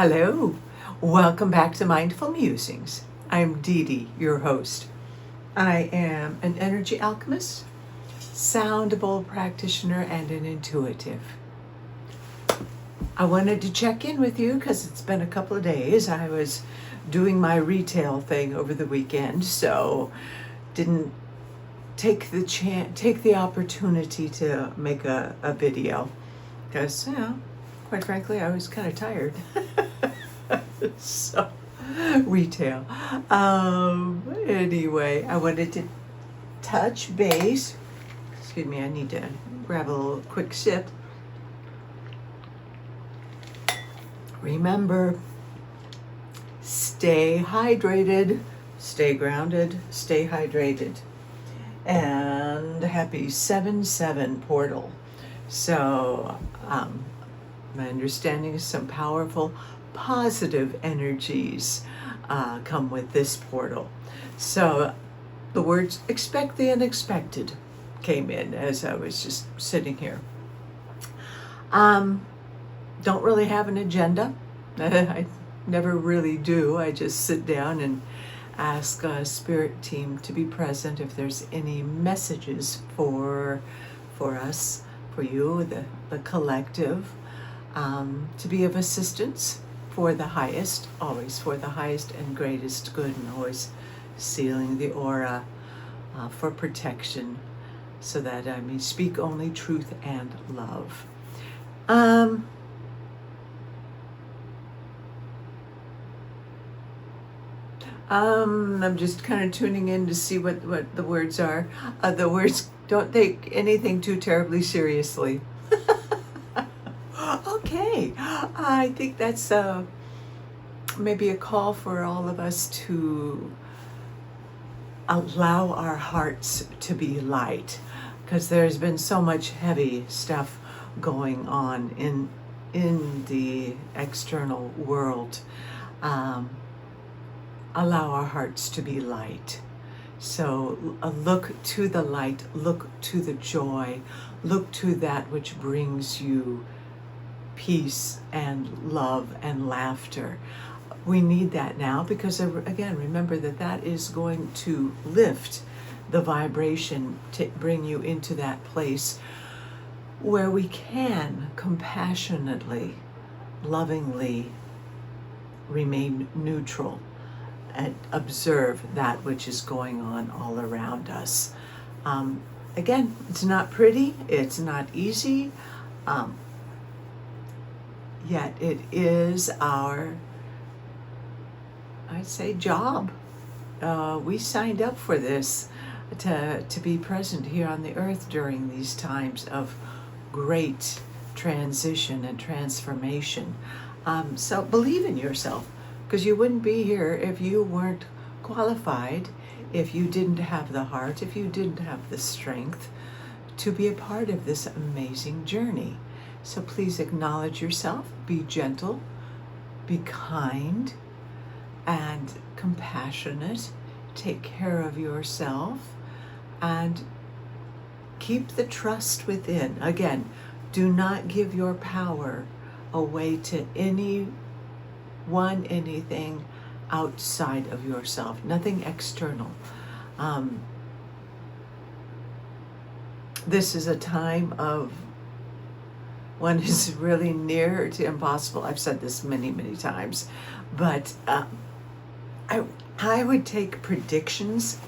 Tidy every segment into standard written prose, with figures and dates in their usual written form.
Hello, welcome back to Mindful Musings. I'm DeeDee, your host. I am an energy alchemist, sound bowl practitioner, and an intuitive. I wanted to check in with you because it's been a couple of days. I was doing my retail thing over the weekend, so didn't take the opportunity to make a video because, quite frankly, I was kind of tired. So, retail. Anyway, I wanted to touch base. Excuse me, I need to grab a little quick sip. Remember, stay hydrated, stay grounded, stay hydrated. And happy 7/7 portal. So, my understanding is some powerful positive energies come with this portal. So the words expect the unexpected came in as I was just sitting here. Don't really have an agenda. I never really do. I just sit down and ask a spirit team to be present if there's any messages for us, for you, the collective, to be of assistance for the highest, always for the highest and greatest good, and always sealing the aura for protection so that I may speak only truth and love. I'm just kind of tuning in to see what the words are. The words, don't take anything too terribly seriously. Okay, I think that's maybe a call for all of us to allow our hearts to be light, because there's been so much heavy stuff going on in the external world. Allow our hearts to be light. So look to the light, look to the joy, look to that which brings you peace and love and laughter. We need that now because, again, remember that is going to lift the vibration to bring you into that place where we can compassionately, lovingly remain neutral and observe that which is going on all around us. Again, it's not pretty, it's not easy, yet it is our, I'd say, job. We signed up for this to be present here on the earth during these times of great transition and transformation. So believe in yourself, because you wouldn't be here if you weren't qualified, if you didn't have the heart, if you didn't have the strength to be a part of this amazing journey. So please acknowledge yourself, be gentle, be kind, and compassionate. Take care of yourself and keep the trust within. Again, do not give your power away to anything outside of yourself, nothing external. This is a time of one is really near to impossible. I've said this many, many times, but I would take predictions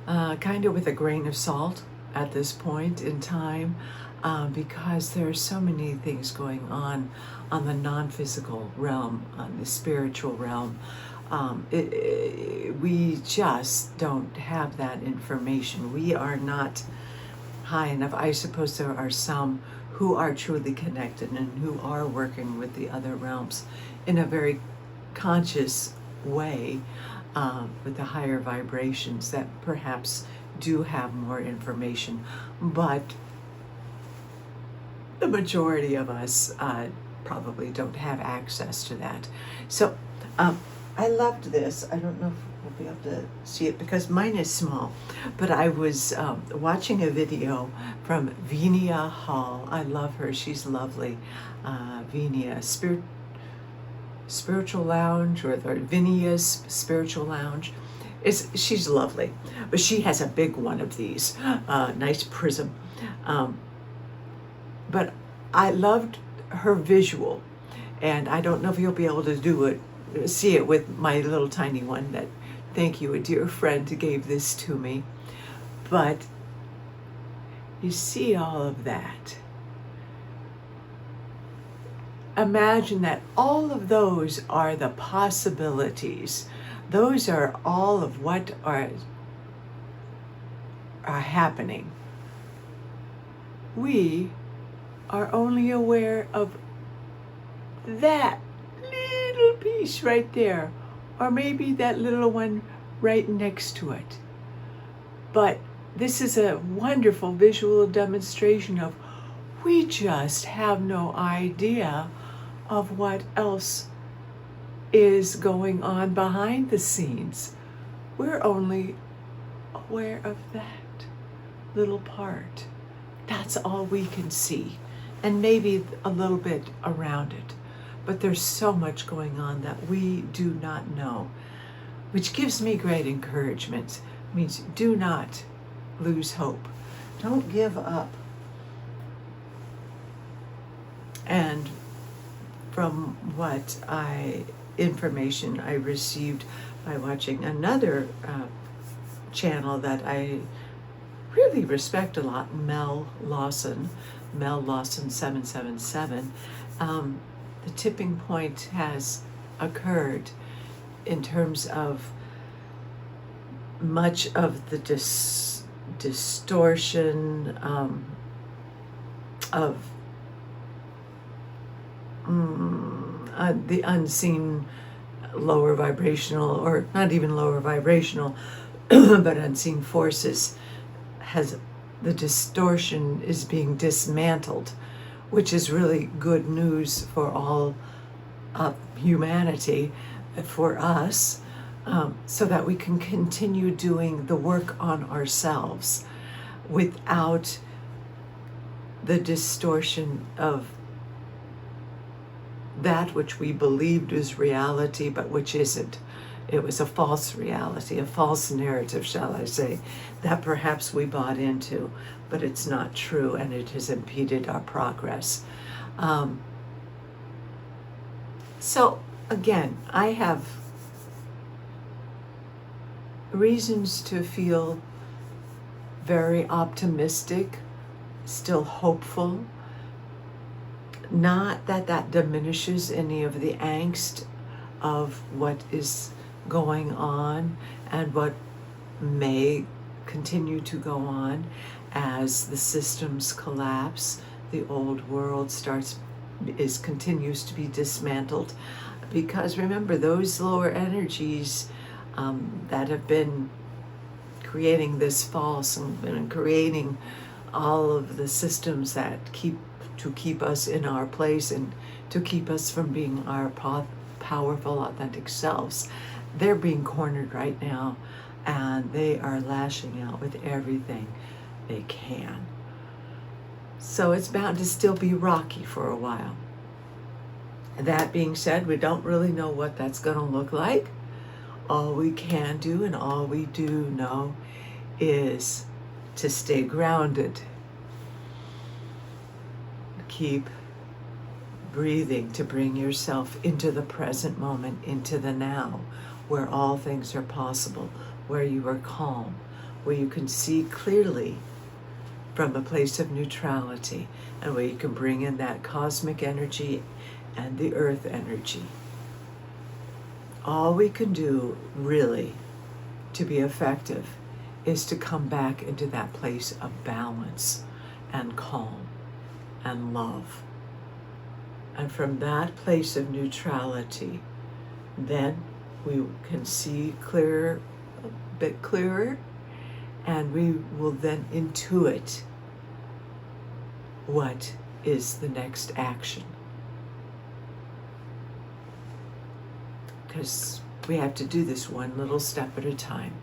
kind of with a grain of salt at this point in time, because there are so many things going on the non-physical realm, on the spiritual realm. We just don't have that information. We are not high enough. I suppose there are some who are truly connected and who are working with the other realms in a very conscious way, with the higher vibrations that perhaps do have more information, but the majority of us probably don't have access to that. So I loved this. I don't know if we'll be able to see it because mine is small, but I was watching a video from Vinia Hall. I love her. She's lovely. Vinia, spiritual lounge, or the Vinia's spiritual lounge. She's lovely, but she has a big one of these, nice prism. But I loved her visual, and I don't know if you'll be able to see it with my little tiny one. That, thank you, a dear friend gave this to me. But you see all of that. Imagine that all of those are the possibilities. Those are all of what are happening. We are only aware of that little piece right there, or maybe that little one right next to it. But this is a wonderful visual demonstration of we just have no idea of what else is going on behind the scenes. We're only aware of that little part. That's all we can see, and maybe a little bit around it. But there's so much going on that we do not know, which gives me great encouragement. It means do not lose hope. Don't give up. And from what information I received by watching another channel that I really respect a lot, Mel Lawson 777, the tipping point has occurred in terms of much of the distortion of the unseen lower vibrational, or not even lower vibrational, but unseen forces. The distortion is being dismantled, which is really good news for all of humanity, for us, so that we can continue doing the work on ourselves without the distortion of that which we believed was reality, but which isn't. It was a false reality, a false narrative, shall I say, that perhaps we bought into, but it's not true, and it has impeded our progress. So again, I have reasons to feel very optimistic, still hopeful. Not that that diminishes any of the angst of what is going on and what may continue to go on as the systems collapse, the old world continues to be dismantled. Because remember, those lower energies that have been creating this false and creating all of the systems that keep us in our place and to keep us from being our powerful, authentic selves, they're being cornered right now, and they are lashing out with everything they can. So it's bound to still be rocky for a while. That being said, we don't really know what that's going to look like. All we can do and all we do know is to stay grounded. Keep breathing to bring yourself into the present moment, into the now, where all things are possible, where you are calm, where you can see clearly from a place of neutrality, and where you can bring in that cosmic energy and the earth energy. All we can do really to be effective is to come back into that place of balance and calm and love. And from that place of neutrality, then we can see clearer, a bit clearer, and we will then intuit what is the next action. Because we have to do this one little step at a time.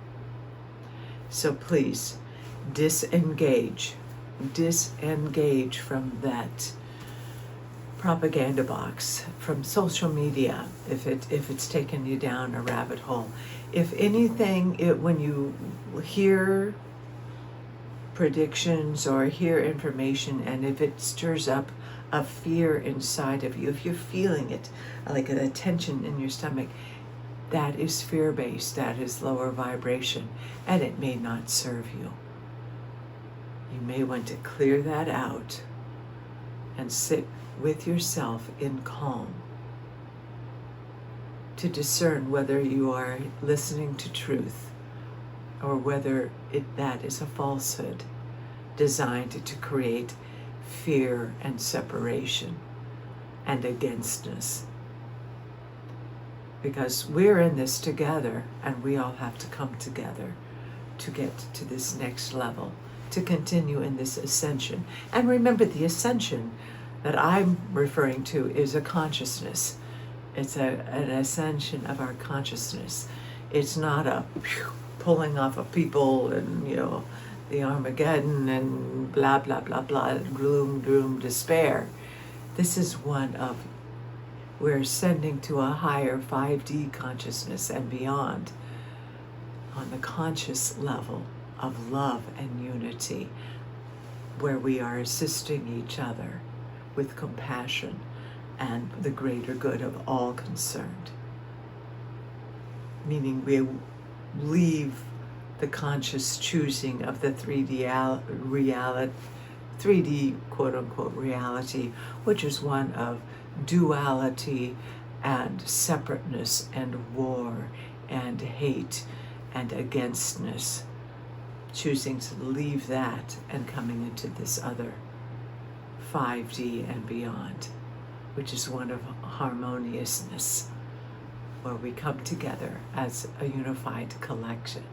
So please, disengage from that propaganda box, from social media, if it's taken you down a rabbit hole. If anything, when you hear predictions or hear information, and if it stirs up a fear inside of you, if you're feeling it, like a tension in your stomach, that is fear-based, that is lower vibration, and it may not serve you. You may want to clear that out and sit with yourself in calm to discern whether you are listening to truth or whether that is a falsehood designed to create fear and separation and againstness. Because we're in this together, and we all have to come together to get to this next level, to continue in this ascension. And remember, the ascension that I'm referring to is a consciousness. It's an ascension of our consciousness. It's not a pulling off of people and, the Armageddon and blah, blah, blah, blah, gloom, doom, despair. This is one of, we're ascending to a higher 5D consciousness and beyond, on the conscious level of love and unity, where we are assisting each other with compassion and the greater good of all concerned. Meaning we leave the conscious choosing of the 3D reality, 3D quote-unquote reality, which is one of duality and separateness and war and hate and againstness, choosing to leave that and coming into this other 5D and beyond, which is one of harmoniousness, where we come together as a unified collection.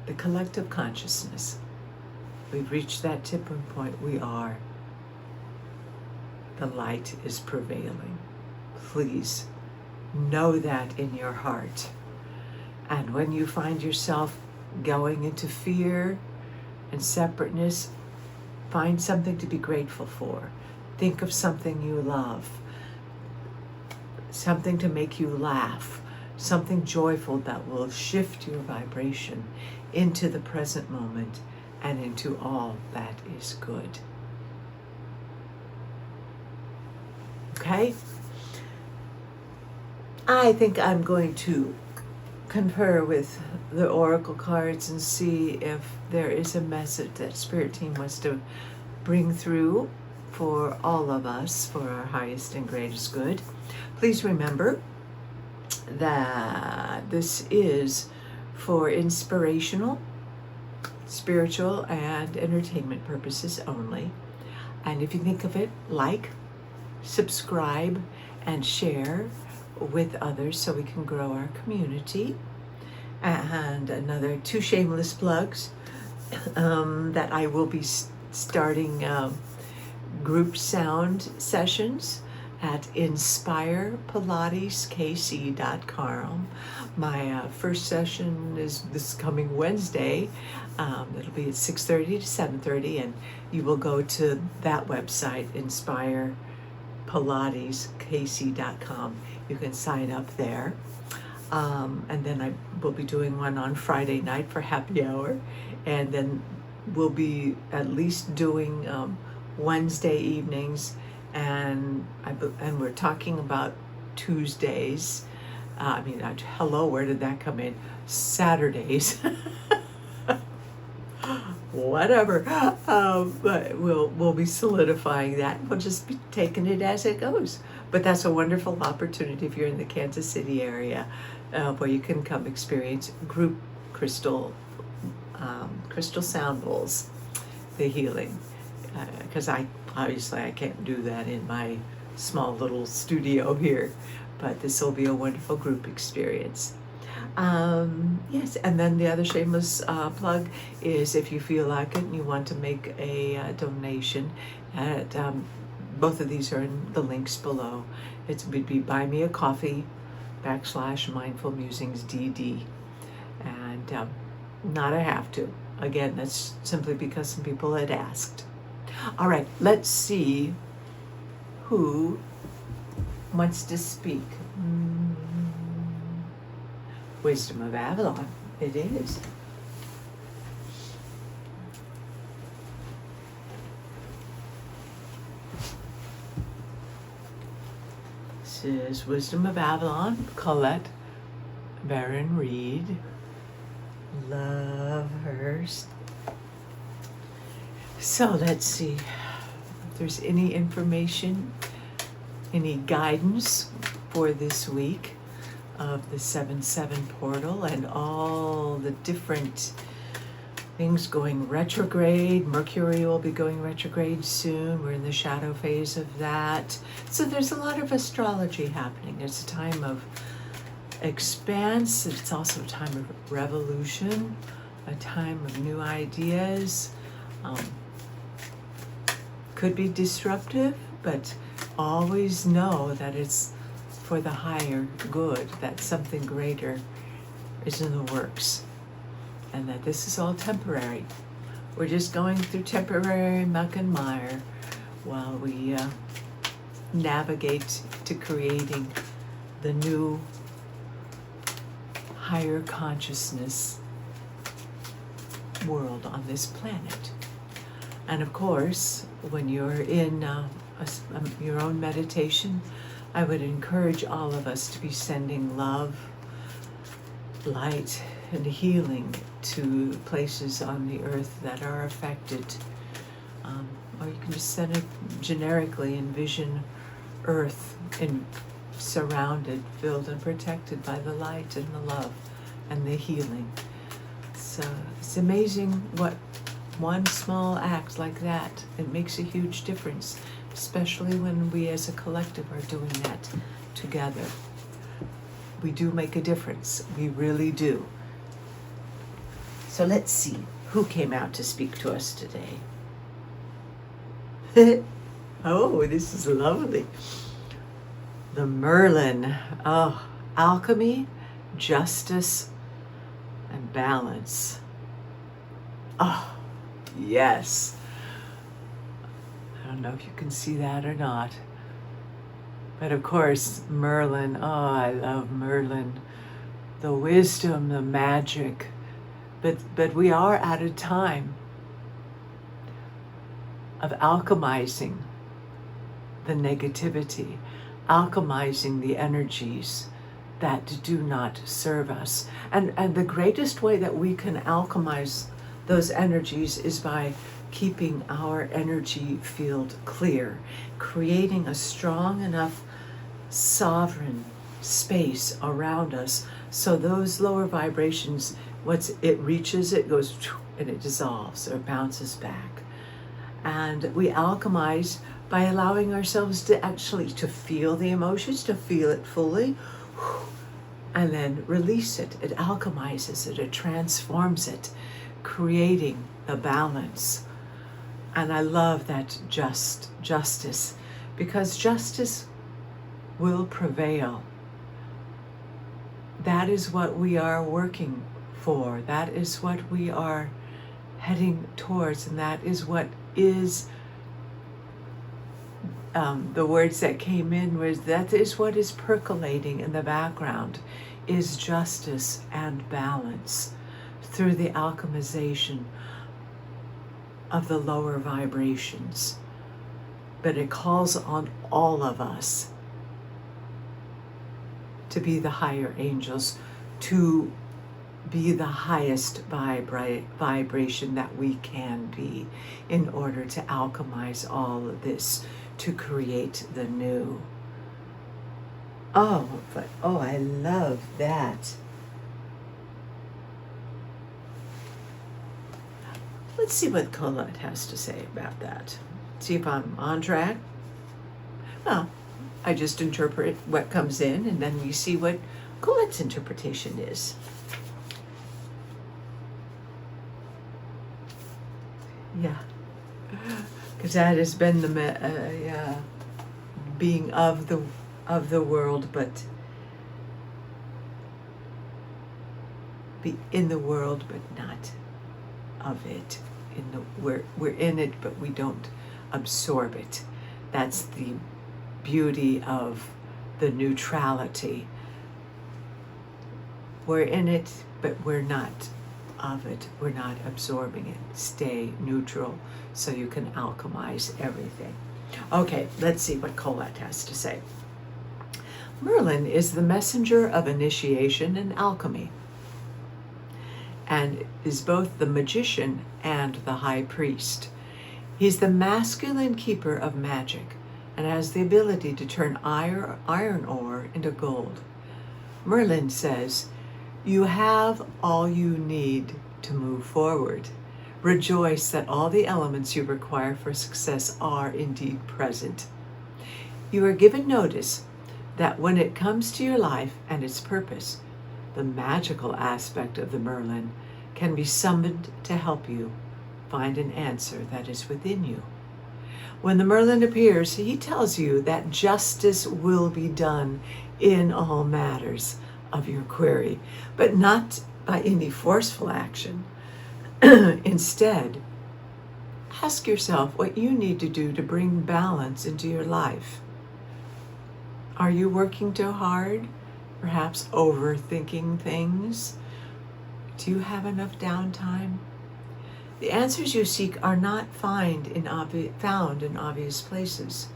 The collective consciousness. We've reached that tipping point. We are. The light is prevailing. Please know that in your heart. And when you find yourself going into fear and separateness, find something to be grateful for. Think of something you love. Something to make you laugh. Something joyful that will shift your vibration into the present moment and into all that is good. Okay? I think I'm going to confer with the oracle cards and see if there is a message that Spirit Team wants to bring through for all of us, for our highest and greatest good. Please remember that this is for inspirational, spiritual, and entertainment purposes only. And if you think of it, like, subscribe, and share with others so we can grow our community. And another 2 shameless plugs that I will be starting group sound sessions at inspirepilateskc.com. My first session is this coming Wednesday. It'll be at 6:30 to 7:30, and you will go to that website, inspirepilateskc.com. You can sign up there. And then I will be doing one on Friday night for happy hour, and then we'll be at least doing Wednesday evenings, and we're talking about Tuesdays. Hello, where did that come in? Saturdays. Whatever. But we'll be solidifying that. We'll just be taking it as it goes. But that's a wonderful opportunity if you're in the Kansas City area, where you can come experience group crystal sound bowls, the healing. Because I can't do that in my small little studio here, but this will be a wonderful group experience. Yes, and then the other shameless plug is if you feel like it and you want to make a donation, at both of these are in the links below. It would be Buy Me a Coffee /Mindful Musings DeeDee, and not a have to. Again, that's simply because some people had asked. All right, let's see who wants to speak. Wisdom of Avalon, it is. This is Wisdom of Avalon, Colette Baron Reed. Love her. So let's see if there's any information, any guidance for this week of the 7-7 portal and all the different things going retrograde. Mercury will be going retrograde soon. We're in the shadow phase of that. So there's a lot of astrology happening. It's a time of expanse. It's also a time of revolution, a time of new ideas. Could be disruptive, but always know that it's for the higher good, that something greater is in the works, and that this is all temporary. We're just going through temporary muck and mire while we navigate to creating the new higher consciousness world on this planet. And of course, when you're in your own meditation, I would encourage all of us to be sending love, light, and healing to places on the earth that are affected. Or you can just send it generically, envision earth surrounded, filled, and protected by the light and the love and the healing. So it's amazing what one small act like that, it makes a huge difference, especially when we as a collective are doing that together. We do make a difference. We really do. So let's see who came out to speak to us today. Oh, this is lovely. The Merlin. Oh, alchemy, justice, and balance. Oh, yes. I don't know if you can see that or not. But of course, Merlin. Oh, I love Merlin. The wisdom, the magic. But we are at a time of alchemizing the negativity, alchemizing the energies that do not serve us. And the greatest way that we can alchemize those energies is by keeping our energy field clear, creating a strong enough sovereign space around us so those lower vibrations, once it reaches, it goes and it dissolves or bounces back. And we alchemize by allowing ourselves to actually to feel the emotions, to feel it fully, and then release it. It alchemizes it, it transforms it, creating a balance. And I love that justice, because justice will prevail. That is what we are working for. That is what we are heading towards, and that is what is the words that came in was that is what is percolating in the background, is justice and balance through the alchemization of the lower vibrations. But it calls on all of us to be the higher angels, to be the highest vibration that we can be in order to alchemize all of this, to create the new. Oh, I love that. Let's see what Colette has to say about that. See if I'm on track. Well, I just interpret what comes in, and then we see what Colette's interpretation is. Yeah, because that has been the being of the world, but be in the world, but not of it. We're in it, but we don't absorb it. That's the beauty of the neutrality. We're in it, but we're not of it. We're not absorbing it. Stay neutral so you can alchemize everything. Okay, let's see what Colette has to say. Merlin is the messenger of initiation and alchemy, and is both the magician and the high priest. He's the masculine keeper of magic and has the ability to turn iron ore into gold. Merlin says, "You have all you need to move forward. Rejoice that all the elements you require for success are indeed present. You are given notice that when it comes to your life and its purpose, the magical aspect of the Merlin can be summoned to help you find an answer that is within you. When the Merlin appears, he tells you that justice will be done in all matters of your query, but not by any forceful action. Instead, ask yourself what you need to do to bring balance into your life. Are you working too hard? Perhaps overthinking things? Do you have enough downtime? The answers you seek are not found in obvious places.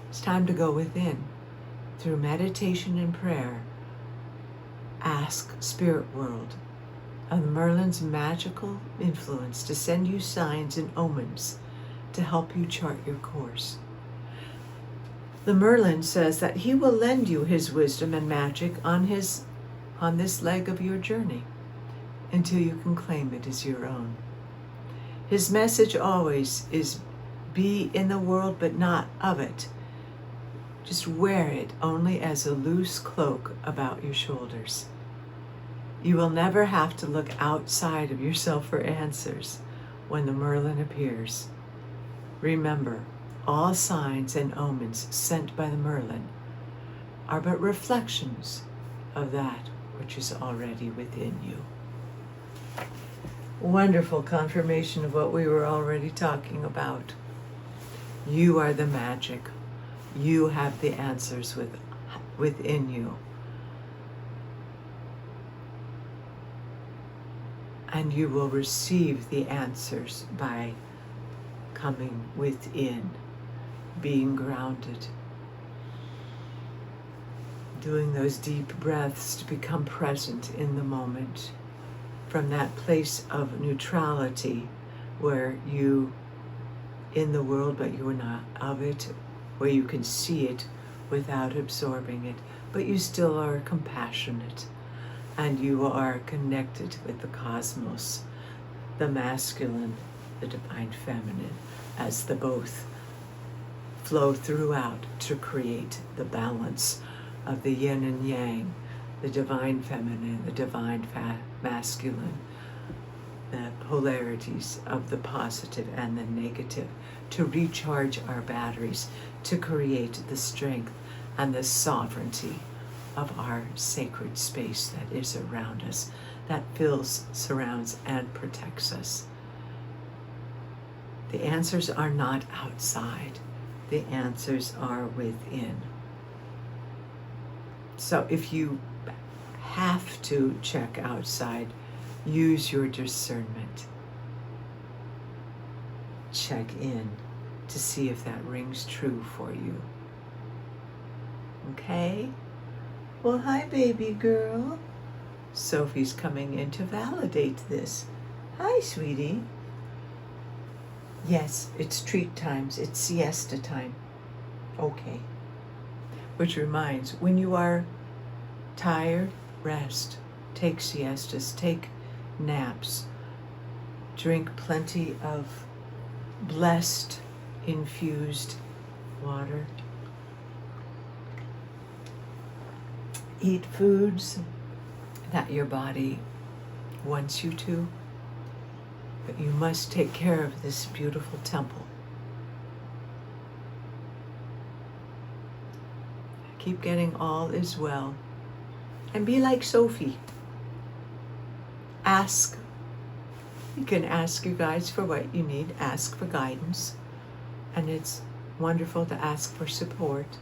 It's time to go within. Through meditation and prayer, ask Spirit World of Merlin's magical influence to send you signs and omens to help you chart your course. The Merlin says that he will lend you his wisdom and magic on this leg of your journey until you can claim it as your own. His message always is, be in the world but not of it. Just wear it only as a loose cloak about your shoulders. You will never have to look outside of yourself for answers when the Merlin appears. Remember, all signs and omens sent by the Merlin are but reflections of that which is already within you. Wonderful confirmation of what we were already talking about. You are the magic. You have the answers within you. And you will receive the answers by coming within, being grounded, doing those deep breaths to become present in the moment, from that place of neutrality where you in the world but you are not of it, where you can see it without absorbing it, but you still are compassionate and you are connected with the cosmos, the masculine, the divine feminine, as the both flow throughout to create the balance of the yin and yang, the divine feminine, the divine masculine, the polarities of the positive and the negative, to recharge our batteries, to create the strength and the sovereignty of our sacred space that is around us, that fills, surrounds, and protects us. The answers are not outside. The answers are within. So if you have to check outside, use your discernment. Check in to see if that rings true for you. Okay? Well, hi, baby girl. Sophie's coming in to validate this. Hi, sweetie. Yes, it's treat times. It's siesta time. Okay. Which reminds, when you are tired, rest. Take siestas. Take naps. Drink plenty of blessed, infused water. Eat foods that your body wants you to, but you must take care of this beautiful temple. Keep getting all is well. And be like Sophie. Ask. You can ask you guys for what you need. Ask for guidance. And it's wonderful to ask for support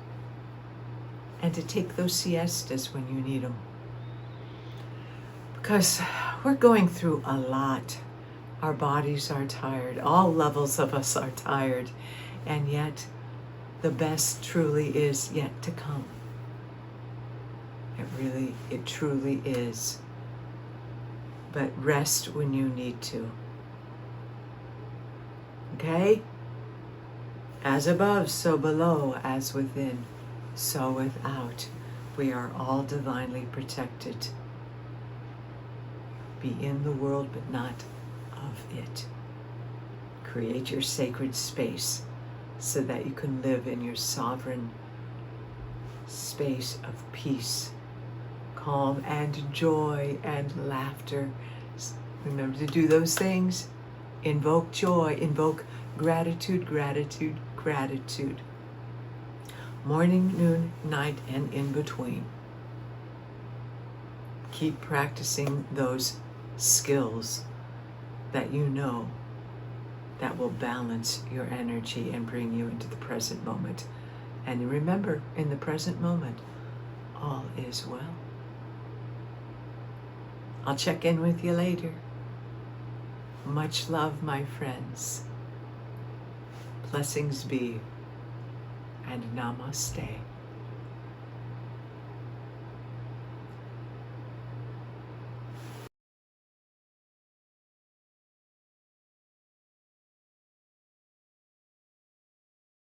and to take those siestas when you need them. Because we're going through a lot. Our bodies are tired. All levels of us are tired. And yet, the best truly is yet to come. It truly is. But rest when you need to. Okay? As above, so below, as within, so without. We are all divinely protected. Be in the world, but not of it. Create your sacred space so that you can live in your sovereign space of peace, calm, and joy, and laughter. Remember to do those things. Invoke joy, invoke gratitude, gratitude, gratitude. Morning, noon, night, and in between. Keep practicing those skills that you know that will balance your energy and bring you into the present moment. And remember, in the present moment, all is well. I'll check in with you later. Much love, my friends. Blessings be, and namaste.